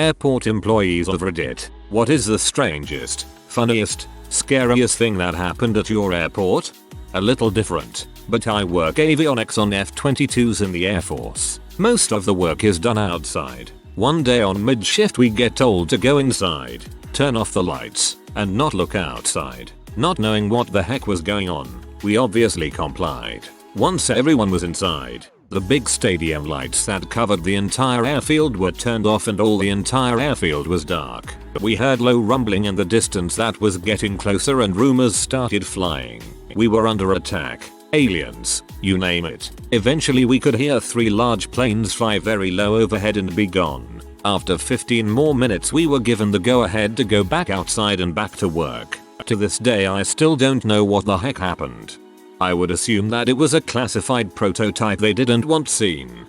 Airport employees of Reddit, what is the strangest, funniest, scariest thing that happened at your airport? A little different, but I work avionics on F-22s in the Air Force. Most of the work is done outside. One day on mid-shift we get told to go inside, turn off the lights, and not look outside. Not knowing what the heck was going on, we obviously complied. Once everyone was inside, the big stadium lights that covered the entire airfield were turned off and all the entire airfield was dark. We heard low rumbling in the distance that was getting closer and rumors started flying. We were under attack. Aliens, you name it. Eventually we could hear 3 large planes fly very low overhead and be gone. After 15 more minutes we were given the go ahead to go back outside and back to work. To this day I still don't know what the heck happened. I would assume that it was a classified prototype they didn't want seen.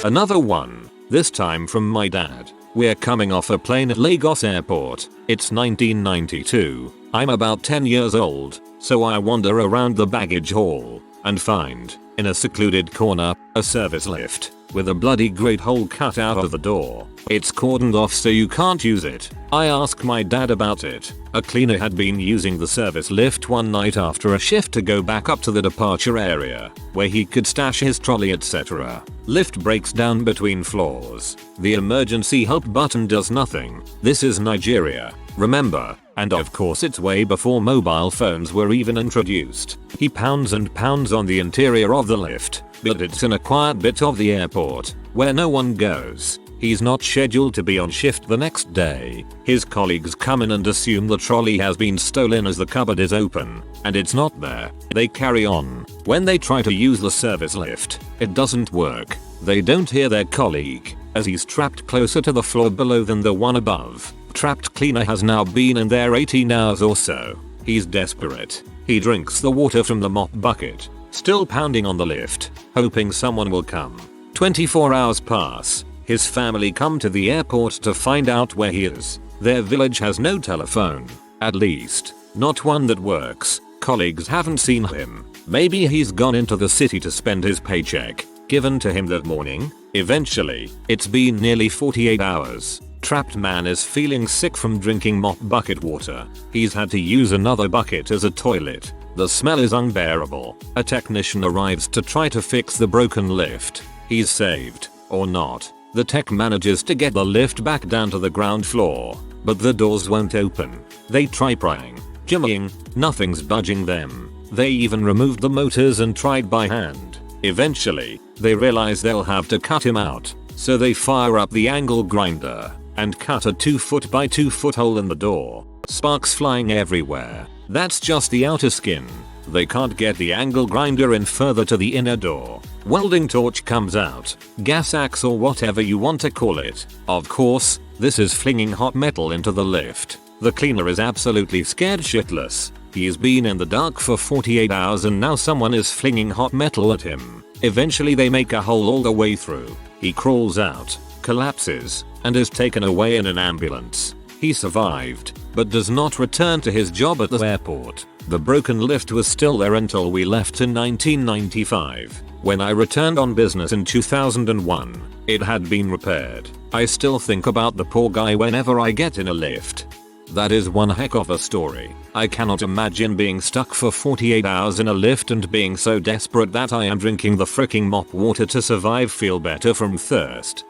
Another one, this time from my dad. We're coming off a plane at Lagos Airport. It's 1992. I'm about 10 years old, so I wander around the baggage hall and find, in a secluded corner, a service lift with a bloody great hole cut out of the door. It's cordoned off so you can't use it. I ask my dad about it. A cleaner had been using the service lift one night after a shift to go back up to the departure area, where he could stash his trolley etc. Lift breaks down between floors. The emergency help button does nothing. This is Nigeria, remember, and of course it's way before mobile phones were even introduced. He pounds and pounds on the interior of the lift, but it's in a quiet bit of the airport, where no one goes. He's not scheduled to be on shift the next day. His colleagues come in and assume the trolley has been stolen as the cupboard is open, and it's not there. They carry on. When they try to use the service lift, it doesn't work. They don't hear their colleague, as he's trapped closer to the floor below than the one above. Trapped cleaner has now been in there 18 hours or so. He's desperate. He drinks the water from the mop bucket, still pounding on the lift, hoping someone will come. 24 hours pass. His family come to the airport to find out where he is. Their village has no telephone. At least, not one that works. Colleagues haven't seen him. Maybe he's gone into the city to spend his paycheck, given to him that morning. Eventually, it's been nearly 48 hours. Trapped man is feeling sick from drinking mop bucket water. He's had to use another bucket as a toilet. The smell is unbearable. A technician arrives to try to fix the broken lift. He's saved, or not. The tech manages to get the lift back down to the ground floor, but the doors won't open. They try prying, jimmying, nothing's budging them. They even removed the motors and tried by hand. Eventually, they realize they'll have to cut him out, so they fire up the angle grinder and cut a 2 foot by 2 foot hole in the door. Sparks flying everywhere. That's just the outer skin. They can't get the angle grinder in further to the inner door. Welding torch comes out. Gas axe or whatever you want to call it. Of course, this is flinging hot metal into the lift. The cleaner is absolutely scared shitless. He's been in the dark for 48 hours and now someone is flinging hot metal at him. Eventually they make a hole all the way through. He crawls out, collapses, and is taken away in an ambulance. He survived, but does not return to his job at the airport. The broken lift was still there until we left in 1995. When I returned on business in 2001, it had been repaired. I still think about the poor guy whenever I get in a lift. That is one heck of a story. I cannot imagine being stuck for 48 hours in a lift and being so desperate that I am drinking the fricking mop water to survive. Feel better from thirst.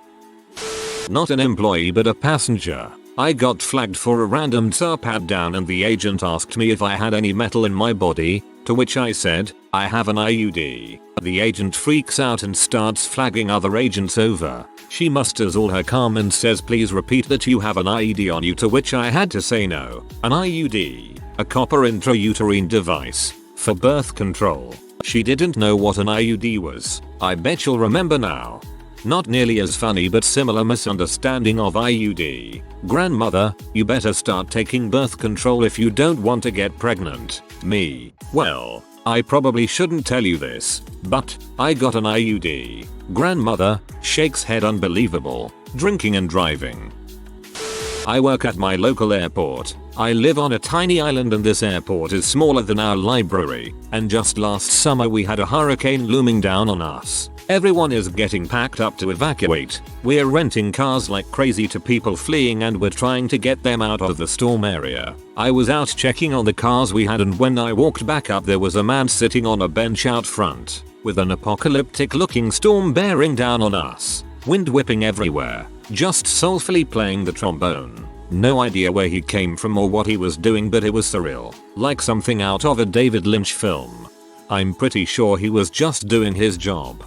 Not an employee but a passenger. I got flagged for a random tar pat down and the agent asked me if I had any metal in my body, to which I said, I have an IUD. The agent freaks out and starts flagging other agents over. She musters all her calm and says please repeat that you have an IUD on you, to which I had to say no. An IUD, a copper intrauterine device, for birth control. She didn't know what an IUD was. I bet you'll remember now. Not nearly as funny but similar misunderstanding of IUD. Grandmother, you better start taking birth control if you don't want to get pregnant. Me, well, I probably shouldn't tell you this, but I got an IUD. Grandmother, shakes head unbelievable. Drinking and driving. I work at my local airport. I live on a tiny island and this airport is smaller than our library, and just last summer we had a hurricane looming down on us. Everyone is getting packed up to evacuate. We're renting cars like crazy to people fleeing and we're trying to get them out of the storm area. I was out checking on the cars we had and when I walked back up there was a man sitting on a bench out front with an apocalyptic looking storm bearing down on us. Wind whipping everywhere. Just soulfully playing the trombone. No idea where he came from or what he was doing but it was surreal. Like something out of a David Lynch film. I'm pretty sure he was just doing his job.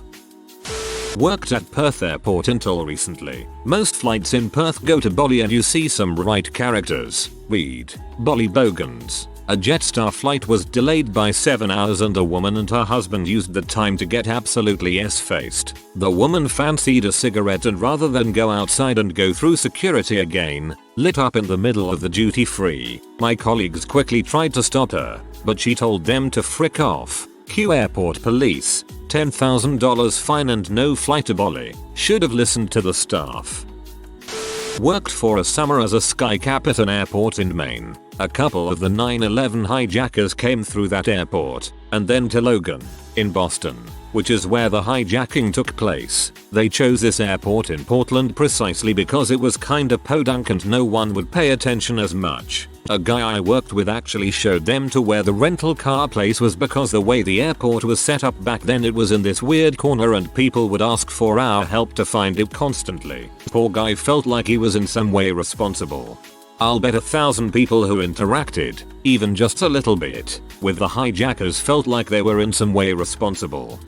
Worked at Perth Airport until recently. Most flights in Perth go to Bali and you see some right characters. Weed. Bali bogans. A Jetstar flight was delayed by 7 hours and a woman and her husband used the time to get absolutely s-faced. The woman fancied a cigarette and rather than go outside and go through security again, lit up in the middle of the duty free. My colleagues quickly tried to stop her, but she told them to frick off. Cue airport police. $10,000 fine and no flight to Bali. Should have listened to the staff. Worked for a summer as a skycap at an airport in Maine. A couple of the 9/11 hijackers came through that airport, and then to Logan, in Boston, which is where the hijacking took place. They chose this airport in Portland precisely because it was kinda podunk and no one would pay attention as much. A guy I worked with actually showed them to where the rental car place was because the way the airport was set up back then it was in this weird corner and people would ask for our help to find it constantly. Poor guy felt like he was in some way responsible. I'll bet 1,000 people who interacted, even just a little bit, with the hijackers felt like they were in some way responsible.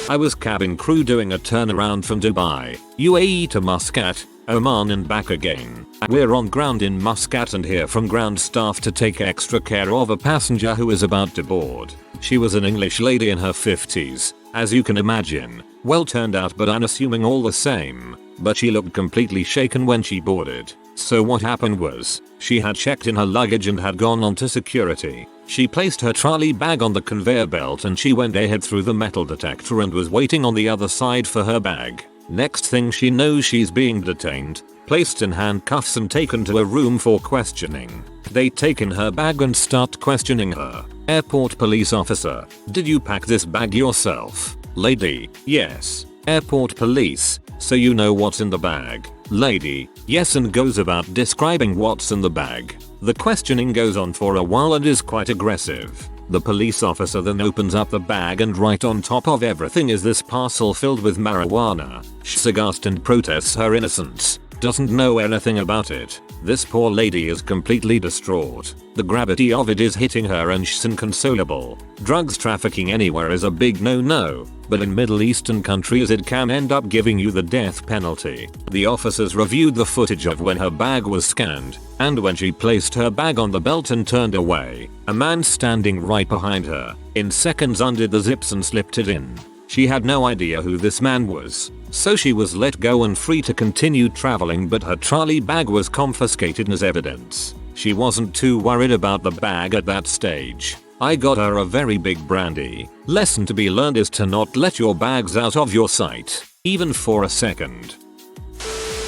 I was cabin crew doing a turnaround from Dubai, UAE to Muscat, Oman and back again. We're on ground in Muscat and hear from ground staff to take extra care of a passenger who is about to board. She was an English lady in her 50s, as you can imagine. Well turned out but unassuming all the same. But she looked completely shaken when she boarded. So what happened was, she had checked in her luggage and had gone on to security. She placed her trolley bag on the conveyor belt and she went ahead through the metal detector and was waiting on the other side for her bag. Next thing she knows she's being detained, placed in handcuffs and taken to a room for questioning. They take in her bag and start questioning her. Airport police officer, did you pack this bag yourself? Lady, yes. Airport police, so you know what's in the bag? Lady, yes, and goes about describing what's in the bag. The questioning goes on for a while and is quite aggressive. The police officer then opens up the bag and right on top of everything is this parcel filled with marijuana. She's aghast and protests her innocence. Doesn't know anything about it. This poor lady is completely distraught. The gravity of it is hitting her and she's inconsolable. Drugs trafficking anywhere is a big no-no, but in Middle Eastern countries it can end up giving you the death penalty. The officers reviewed the footage of when her bag was scanned, and when she placed her bag on the belt and turned away, a man standing right behind her, in seconds undid the zips and slipped it in. She had no idea who this man was, so she was let go and free to continue traveling, but her trolley bag was confiscated as evidence. She wasn't too worried about the bag at that stage. I got her a very big brandy. Lesson to be learned is to not let your bags out of your sight, even for a second.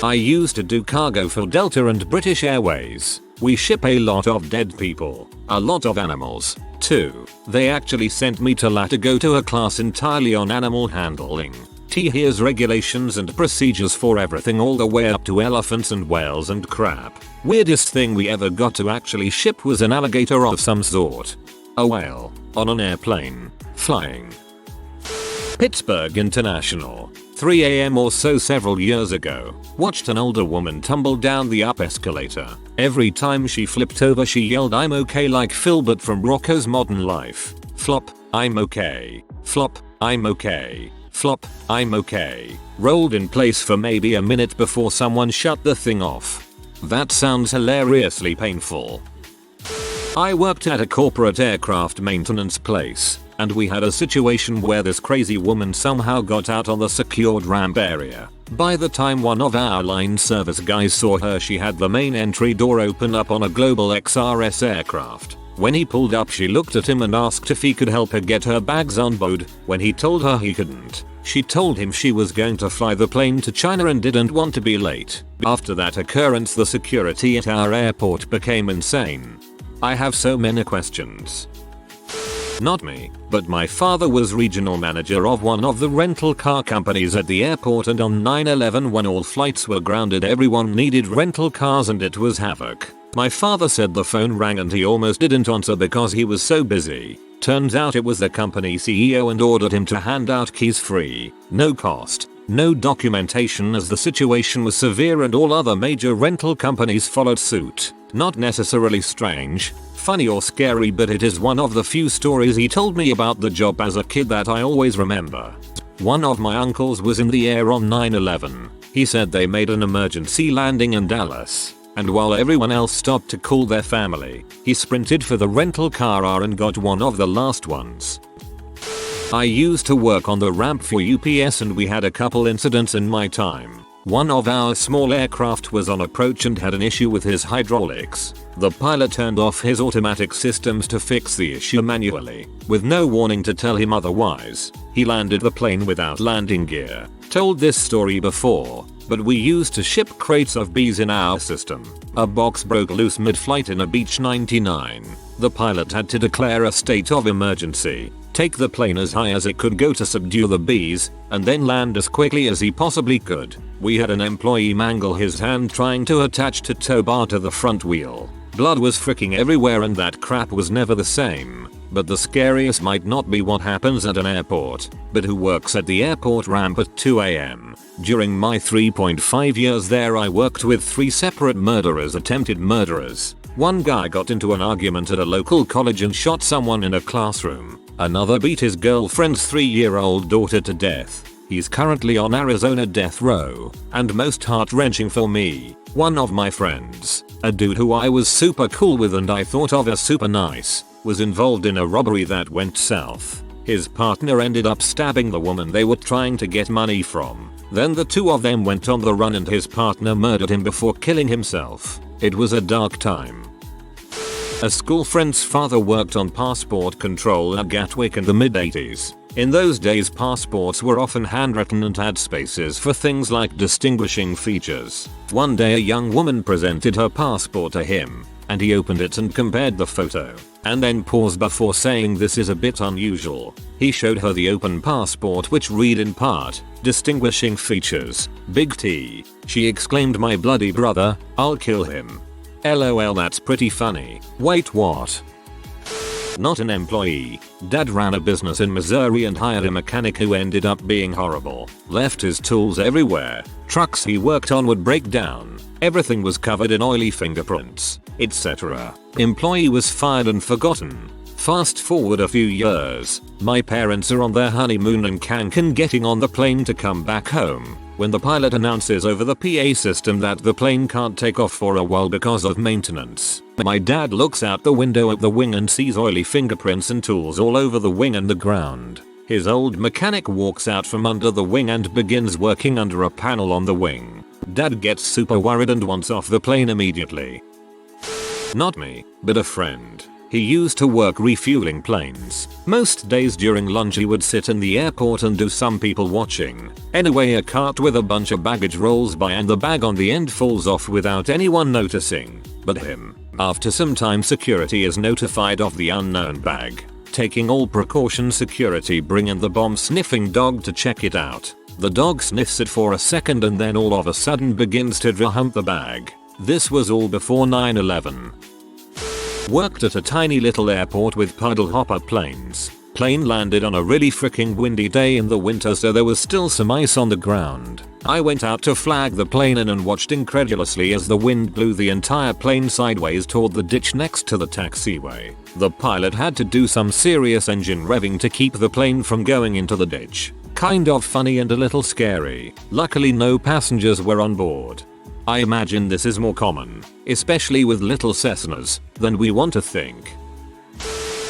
I used to do cargo for Delta and British Airways. We ship a lot of dead people, a lot of animals, too. They actually sent me to LA to go to a class entirely on animal handling. Here's regulations and procedures for everything all the way up to elephants and whales and crap. Weirdest thing we ever got to actually ship was an alligator of some sort. A whale, on an airplane, flying. Pittsburgh International. 3 AM or so several years ago, watched an older woman tumble down the up escalator. Every time she flipped over she yelled "I'm okay" like Philbert from Rocko's Modern Life. Flop, "I'm okay." Flop, "I'm okay." Flop, "I'm okay." Rolled in place for maybe a minute before someone shut the thing off. That sounds hilariously painful. I worked at a corporate aircraft maintenance place, and we had a situation where this crazy woman somehow got out on the secured ramp area. By the time one of our line service guys saw her, she had the main entry door open up on a Global XRS aircraft. When he pulled up, she looked at him and asked if he could help her get her bags on board. When he told her he couldn't, she told him she was going to fly the plane to China and didn't want to be late. After that occurrence, the security at our airport became insane. I have so many questions. Not me, but my father was regional manager of one of the rental car companies at the airport, and on 9/11 when all flights were grounded everyone needed rental cars and it was havoc. My father said the phone rang and he almost didn't answer because he was so busy. Turns out it was the company CEO and ordered him to hand out keys free, no cost, no documentation, as the situation was severe and all other major rental companies followed suit. Not necessarily strange, funny or scary, but it is one of the few stories he told me about the job as a kid that I always remember. One of my uncles was in the air on 9/11. He said they made an emergency landing in Dallas, and while everyone else stopped to call their family, he sprinted for the rental car and got one of the last ones. I used to work on the ramp for UPS and we had a couple incidents in my time. One of our small aircraft was on approach and had an issue with his hydraulics. The pilot turned off his automatic systems to fix the issue manually, with no warning to tell him otherwise. He landed the plane without landing gear. Told this story before, but we used to ship crates of bees in our system. A box broke loose mid-flight in a Beech 99. The pilot had to declare a state of emergency, take the plane as high as it could go to subdue the bees, and then land as quickly as he possibly could. We had an employee mangle his hand trying to attach a tow bar to the front wheel. Blood was freaking everywhere and that crap was never the same. But the scariest might not be what happens at an airport, but who works at the airport ramp at 2 AM. During my 3.5 years there I worked with 3 separate attempted murderers. One guy got into an argument at a local college and shot someone in a classroom. Another beat his girlfriend's 3-year-old daughter to death. He's currently on Arizona death row. And most heart-wrenching for me, one of my friends, a dude who I was super cool with and I thought of as super nice, was involved in a robbery that went south. His partner ended up stabbing the woman they were trying to get money from. Then the two of them went on the run and his partner murdered him before killing himself. It was a dark time. A school friend's father worked on passport control at Gatwick in the mid-80s. In those days passports were often handwritten and had spaces for things like distinguishing features. One day a young woman presented her passport to him, and he opened it and compared the photo, and then paused before saying, "This is a bit unusual." He showed her the open passport which read in part, "Distinguishing features, Big T." She exclaimed, "My bloody brother, I'll kill him." LOL, that's pretty funny. Wait, what? Not an employee. Dad ran a business in Missouri and hired a mechanic who ended up being horrible. Left his tools everywhere. Trucks he worked on would break down. Everything was covered in oily fingerprints, etc. Employee was fired and forgotten. Fast forward a few years, my parents are on their honeymoon in Cancun getting on the plane to come back home, when the pilot announces over the PA system that the plane can't take off for a while because of maintenance. My dad looks out the window at the wing and sees oily fingerprints and tools all over the wing and the ground. His old mechanic walks out from under the wing and begins working under a panel on the wing. Dad gets super worried and wants off the plane immediately. Not me, but a friend. He used to work refueling planes. Most days during lunch he would sit in the airport and do some people watching. Anyway, a cart with a bunch of baggage rolls by and the bag on the end falls off without anyone noticing but him. After some time security is notified of the unknown bag. Taking all precautions, security bring in the bomb sniffing dog to check it out. The dog sniffs it for a second and then all of a sudden begins to hump the bag. This was all before 9/11. Worked at a tiny little airport with puddle hopper planes. Plane landed on a really freaking windy day in the winter, so there was still some ice on the ground. I went out to flag the plane in and watched incredulously as the wind blew the entire plane sideways toward the ditch next to the taxiway. The pilot had to do some serious engine revving to keep the plane from going into the ditch. Kind of funny and a little scary. Luckily no passengers were on board. I imagine this is more common, especially with little Cessnas, than we want to think.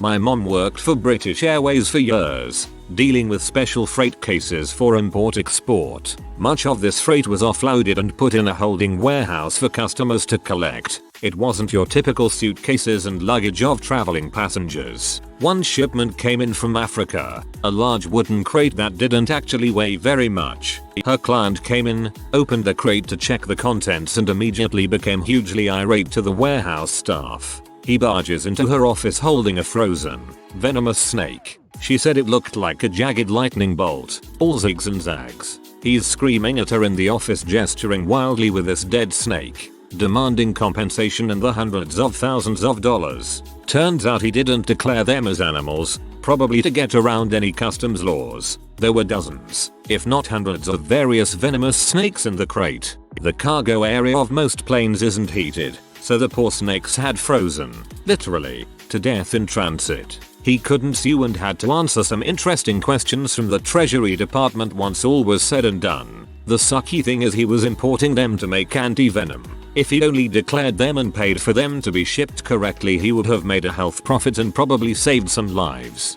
My mom worked for British Airways for years, dealing with special freight cases for import-export. Much of this freight was offloaded and put in a holding warehouse for customers to collect. It wasn't your typical suitcases and luggage of traveling passengers. One shipment came in from Africa, a large wooden crate that didn't actually weigh very much. Her client came in, opened the crate to check the contents and immediately became hugely irate to the warehouse staff. He barges into her office holding a frozen, venomous snake. She said it looked like a jagged lightning bolt, all zigs and zags. He's screaming at her in the office, gesturing wildly with this dead snake, demanding compensation in the hundreds of thousands of dollars. Turns out he didn't declare them as animals, probably to get around any customs laws. There were dozens, if not hundreds of various venomous snakes in the crate. The cargo area of most planes isn't heated, so the poor snakes had frozen, literally, to death in transit. He couldn't sue and had to answer some interesting questions from the Treasury Department once all was said and done. The sucky thing is he was importing them to make anti-venom. If he'd only declared them and paid for them to be shipped correctly, he would have made a health profit and probably saved some lives.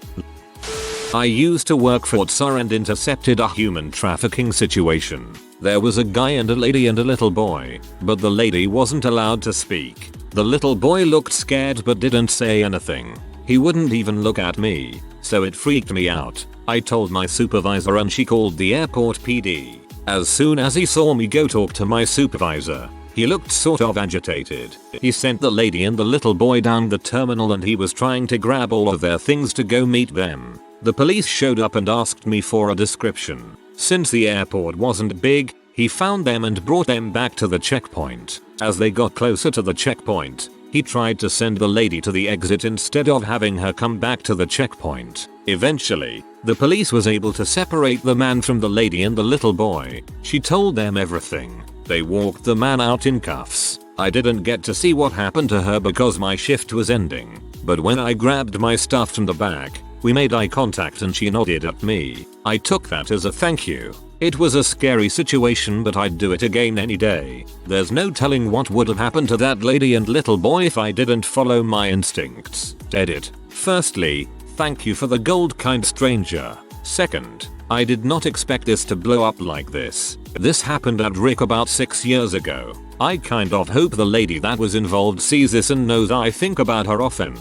I used to work for TSA and intercepted a human trafficking situation. There was a guy and a lady and a little boy, but the lady wasn't allowed to speak. The little boy looked scared but didn't say anything. He wouldn't even look at me, so it freaked me out. I told my supervisor and she called the airport PD. As soon as he saw me go talk to my supervisor, he looked sort of agitated. He sent the lady and the little boy down the terminal and he was trying to grab all of their things to go meet them. The police showed up and asked me for a description. Since the airport wasn't big, he found them and brought them back to the checkpoint. As they got closer to the checkpoint, he tried to send the lady to the exit instead of having her come back to the checkpoint. Eventually, the police was able to separate the man from the lady and the little boy. She told them everything. They walked the man out in cuffs. I didn't get to see what happened to her because my shift was ending. But when I grabbed my stuff from the bag, we made eye contact and she nodded at me. I took that as a thank you. It was a scary situation, but I'd do it again any day. There's no telling what would have happened to that lady and little boy if I didn't follow my instincts. Edit. Firstly, thank you for the gold, kind stranger. Second, I did not expect this to blow up like this. This happened at Rick about 6 years ago. I kind of hope the lady that was involved sees this and knows I think about her often.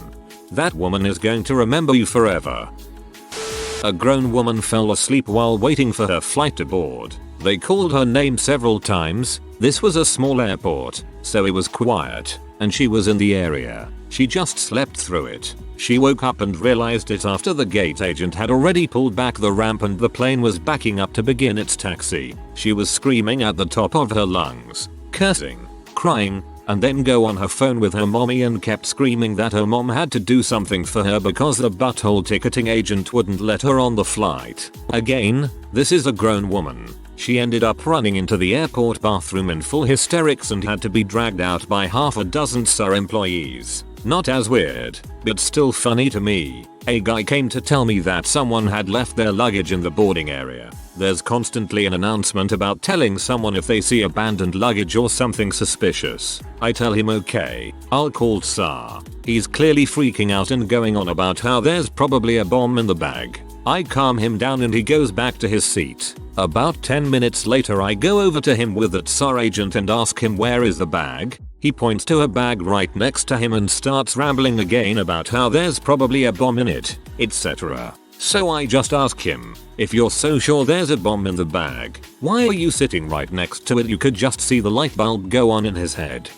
That woman is going to remember you forever. A grown woman fell asleep while waiting for her flight to board. They called her name several times. This was a small airport, so it was quiet, and she was in the area. She just slept through it. She woke up and realized it after the gate agent had already pulled back the ramp and the plane was backing up to begin its taxi. She was screaming at the top of her lungs, cursing, crying, and then go on her phone with her mommy and kept screaming that her mom had to do something for her because the butthole ticketing agent wouldn't let her on the flight. Again, this is a grown woman. She ended up running into the airport bathroom in full hysterics and had to be dragged out by half a dozen TSA employees. Not as weird, but still funny to me. A guy came to tell me that someone had left their luggage in the boarding area. There's constantly an announcement about telling someone if they see abandoned luggage or something suspicious. I tell him okay, I'll call TSA. He's clearly freaking out and going on about how there's probably a bomb in the bag. I calm him down and he goes back to his seat. About 10 minutes later I go over to him with the TSA agent and ask him where is the bag. He points to a bag right next to him and starts rambling again about how there's probably a bomb in it, etc. So I just ask him, if you're so sure there's a bomb in the bag, why are you sitting right next to it? You could just see the light bulb go on in his head.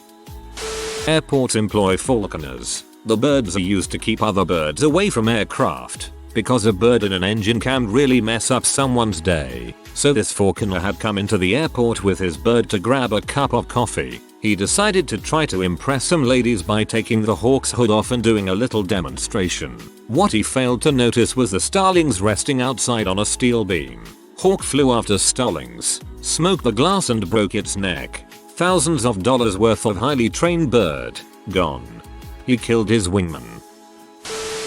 Airports employ falconers. The birds are used to keep other birds away from aircraft, because a bird in an engine can really mess up someone's day. So this falconer had come into the airport with his bird to grab a cup of coffee. He decided to try to impress some ladies by taking the hawk's hood off and doing a little demonstration. What he failed to notice was the starlings resting outside on a steel beam. Hawk flew after starlings, smoked the glass and broke its neck. Thousands of dollars worth of highly trained bird, gone. He killed his wingman.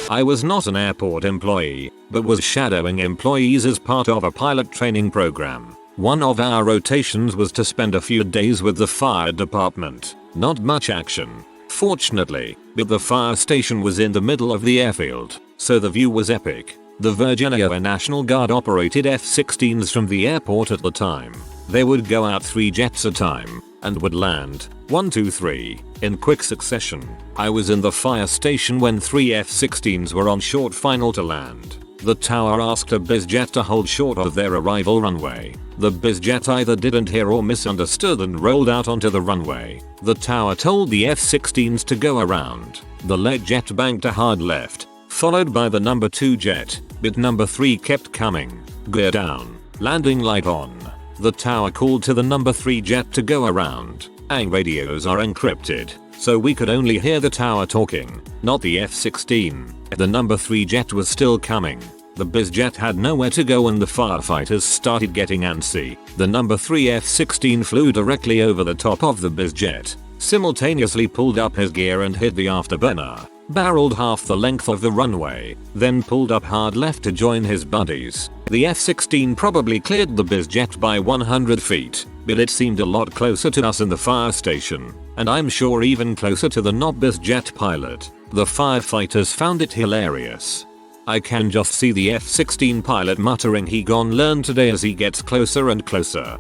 I was not an airport employee, but was shadowing employees as part of a pilot training program. One of our rotations was to spend a few days with the fire department. Not much action, fortunately, but the fire station was in the middle of the airfield, so the view was epic. The Virginia Air National Guard operated F-16s from the airport at the time. They would go out 3 jets a time, and would land, 1, 2, 3, in quick succession. I was in the fire station when 3 F-16s were on short final to land. The tower asked a bizjet to hold short of their arrival runway. The bizjet either didn't hear or misunderstood and rolled out onto the runway. The tower told the F-16s to go around. The lead jet banked a hard left, followed by the number 2 jet, but number 3 kept coming. Gear down, landing light on. The tower called to the number 3 jet to go around. ANG radios are encrypted, so we could only hear the tower talking, not the F-16. The number 3 jet was still coming. The bizjet had nowhere to go and the firefighters started getting antsy. The number 3 F-16 flew directly over the top of the bizjet, simultaneously pulled up his gear and hit the afterburner, barreled half the length of the runway, then pulled up hard left to join his buddies. The F-16 probably cleared the bizjet by 100 feet, but it seemed a lot closer to us in the fire station, and I'm sure even closer to the not bizjet pilot. The firefighters found it hilarious. I can just see the F-16 pilot muttering he gon' learn today as he gets closer and closer.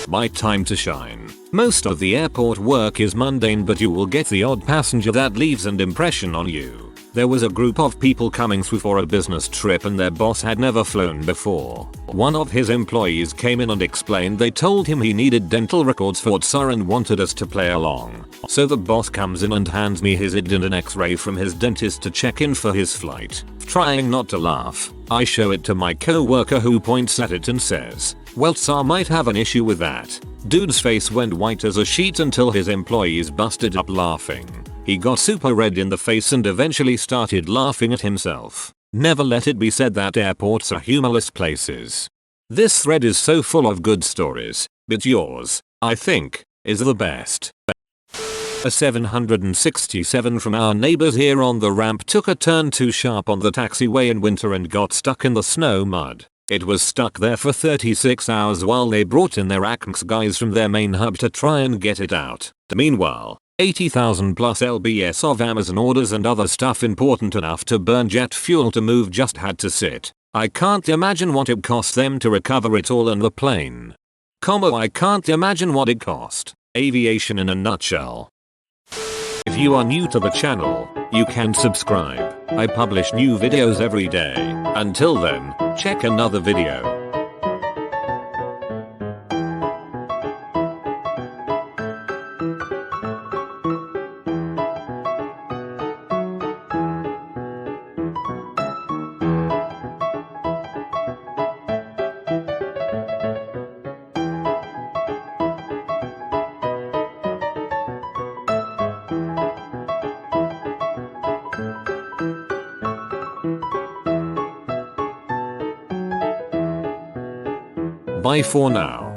My time to shine. Most of the airport work is mundane, but you will get the odd passenger that leaves an impression on you. There was a group of people coming through for a business trip and their boss had never flown before. One of his employees came in and explained they told him he needed dental records for TSA and wanted us to play along. So the boss comes in and hands me his ID and an x-ray from his dentist to check in for his flight. Trying not to laugh, I show it to my co-worker who points at it and says, "Well, TSA might have an issue with that." Dude's face went white as a sheet until his employees busted up laughing. He got super red in the face and eventually started laughing at himself. Never let it be said that airports are humorless places. This thread is so full of good stories, but yours, I think, is the best. A 767 from our neighbors here on the ramp took a turn too sharp on the taxiway in winter and got stuck in the snow mud. It was stuck there for 36 hours while they brought in their ACMS guys from their main hub to try and get it out. Meanwhile, 80,000 plus lbs of Amazon orders and other stuff important enough to burn jet fuel to move just had to sit. I can't imagine what it cost them to recover it all in the plane. I can't imagine what it cost. Aviation in a nutshell. If you are new to the channel, you can subscribe. I publish new videos every day. Until then, check another video. Bye for now.